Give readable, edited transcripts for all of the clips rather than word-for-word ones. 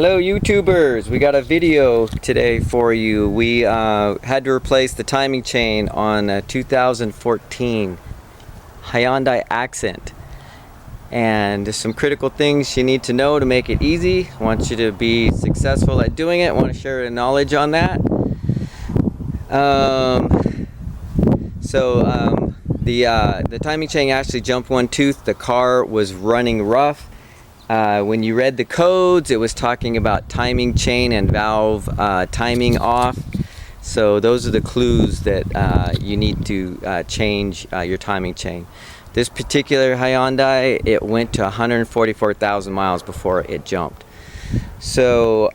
Hello YouTubers, we got a video today for you. We had to replace the timing chain on a 2014 Hyundai Accent, and there's some critical things you need to know to make it easy. I want you to be successful at doing it. I want to share the knowledge on that. The timing chain actually jumped one tooth. The car was running rough. When you read the codes, it was talking about timing chain and valve timing off. So those are the clues that you need to change your timing chain. This particular Hyundai, it went to 144,000 miles before it jumped. So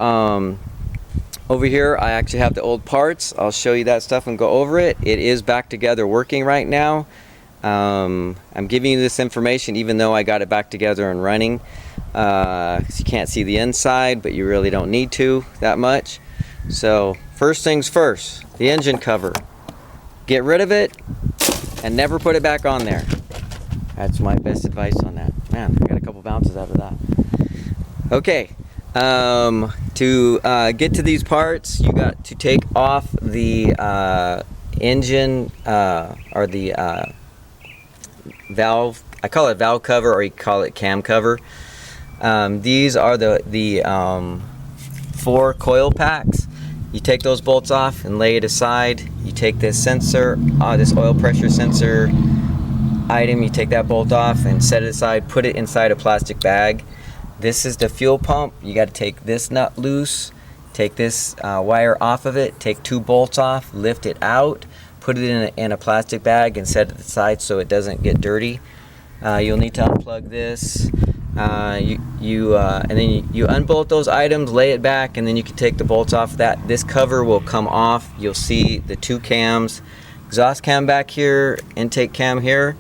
over here I actually have the old parts. I'll show you that stuff and go over it. It is back together working right now. I'm giving you this information even though I got it back together and running. You can't see the inside, but you really don't need to that much. So first things first, the engine cover. Get rid of it and never put it back on there. That's my best advice on that. Man, I got a couple bounces out of that. Okay, to get to these parts, you got to take off the engine or the valve. I call it valve cover, or you call it cam cover. These are the 4 coil packs. You take those bolts off and lay it aside. You take this sensor, this oil pressure sensor item, you take that bolt off and set it aside, put it inside a plastic bag. This is the fuel pump. You got to take this nut loose, take this wire off of it, take 2 bolts off, lift it out, put it in a plastic bag and set it aside so it doesn't get dirty. You'll need to unplug this. And then you unbolt those items, lay it back, and then you can take the bolts off that. This cover will come off. You'll see the 2 cams, exhaust cam back here, intake cam here,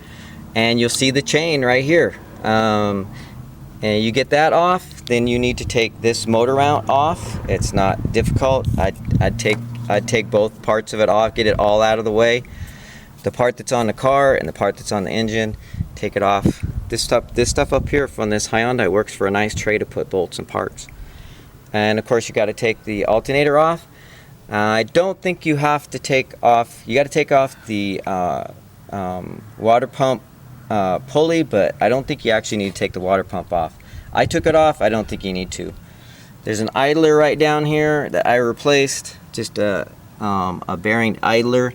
and you'll see the chain right here. And you get that off, then you need to take this motor mount off. It's not difficult. I'd take both parts of it off, get it all out of the way. The part that's on the car and the part that's on the engine, take it off. This stuff up here from this Hyundai works for a nice tray to put bolts and parts. And of course you got to take the alternator off. I don't think you have to take off, you got to take off the water pump pulley, but I don't think you actually need to take the water pump off. I took it off. I don't think you need to. There's an idler right down here that I replaced, just a bearing idler.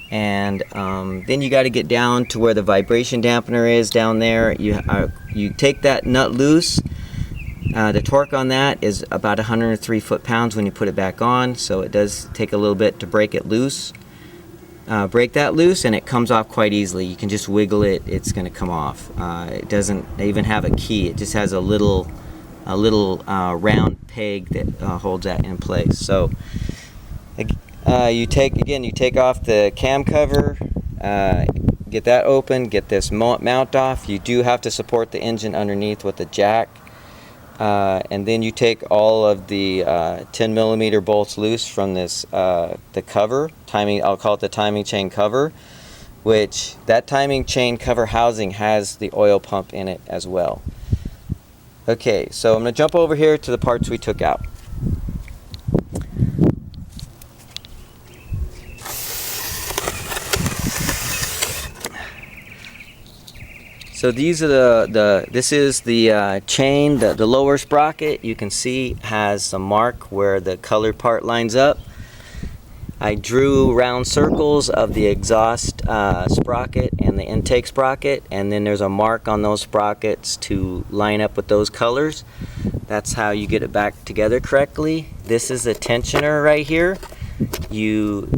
And then you got to get down to where the vibration dampener is down there. You take that nut loose. The torque on that is about 103 foot-pounds when you put it back on, so it does take a little bit to break it loose. Break that loose and it comes off quite easily. You can just wiggle it, it's going to come off. It doesn't even have a key. It just has a little round peg that holds that in place. So you take off the cam cover, get that open, get this mount off. You do have to support the engine underneath with a jack, and then you take all of the 10mm bolts loose from this the cover. I'll call it the timing chain cover, which that timing chain cover housing has the oil pump in it as well. Okay, so I'm going to jump over here to the parts we took out. So these are this is the chain, the lower sprocket. You can see has some mark where the colored part lines up. I drew round circles of the exhaust sprocket and the intake sprocket, and then there's a mark on those sprockets to line up with those colors. That's how you get it back together correctly. This is a tensioner right here. You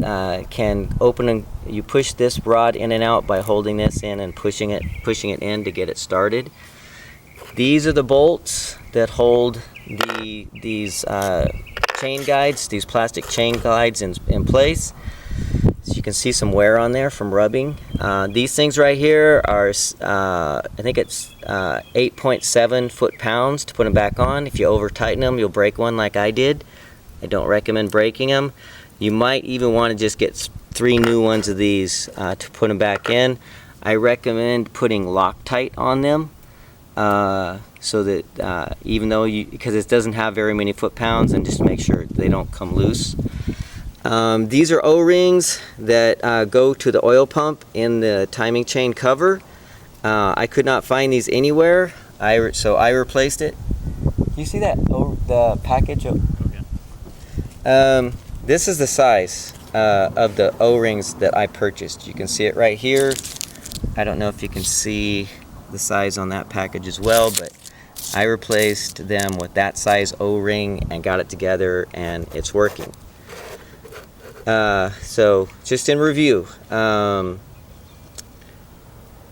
can open and you push this rod in and out by holding this in and pushing it in to get it started. These are the bolts that hold these chain guides, these plastic chain guides in place. So you can see some wear on there from rubbing. These things right here are I think it's 8.7 foot-pounds to put them back on. If you over tighten them, you'll break one like I did. I don't recommend breaking them. You might even want to just get 3 new ones of these to put them back in. I recommend putting Loctite on them. so that even though because it doesn't have very many foot-pounds, and just to make sure they don't come loose. These are O-rings that go to the oil pump in the timing chain cover. I could not find these anywhere, so I replaced it. You see that? The package? Okay. This is the size of the O-rings that I purchased. You can see it right here. I don't know if you can see the size on that package as well, but I replaced them with that size O-ring and got it together, and it's working. So just in review,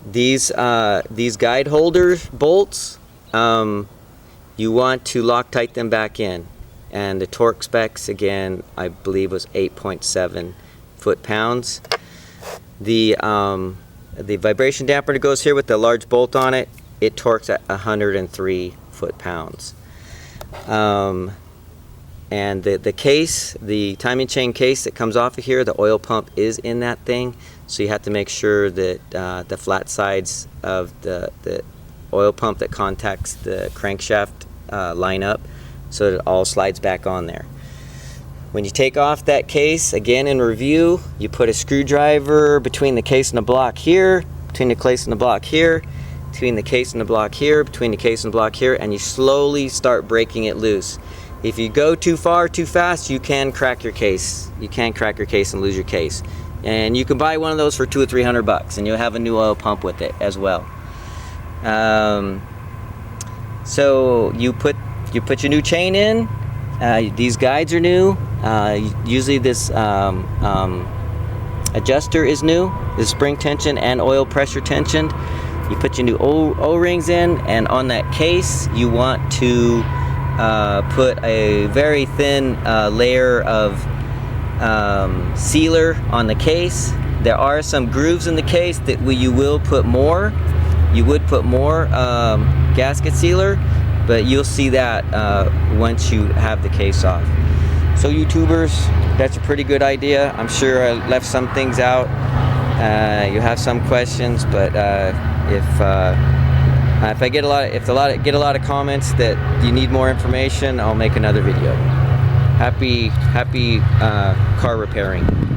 these guide holder bolts, you want to Loctite them back in, and the torque specs again I believe was 8.7 foot-pounds. The vibration dampener goes here with the large bolt on it. It torques at 103 foot-pounds. And the case, the timing chain case that comes off of here, the oil pump is in that thing, so you have to make sure that the flat sides of the oil pump that contacts the crankshaft line up, so that it all slides back on there. When you take off that case, again in review, you put a screwdriver between the case and the block here, between the case and the block here, between the case and the block here, between the case and the block here, and you slowly start breaking it loose. If you go too far, too fast, you can crack your case. You can crack your case and lose your case. And you can buy one of those for $200 or $300, and you'll have a new oil pump with it as well. So you put your new chain in. These guides are new. Usually this adjuster is new. The spring tension and oil pressure tensioned. You put your new O-rings in, and on that case you want to put a very thin layer of sealer on the case. There are some grooves in the case that you will put more. You would put more gasket sealer, but you'll see that once you have the case off. So YouTubers, that's a pretty good idea. I'm sure I left some things out. You have some questions, but if I get a lot of comments that you need more information, I'll make another video. Happy car repairing.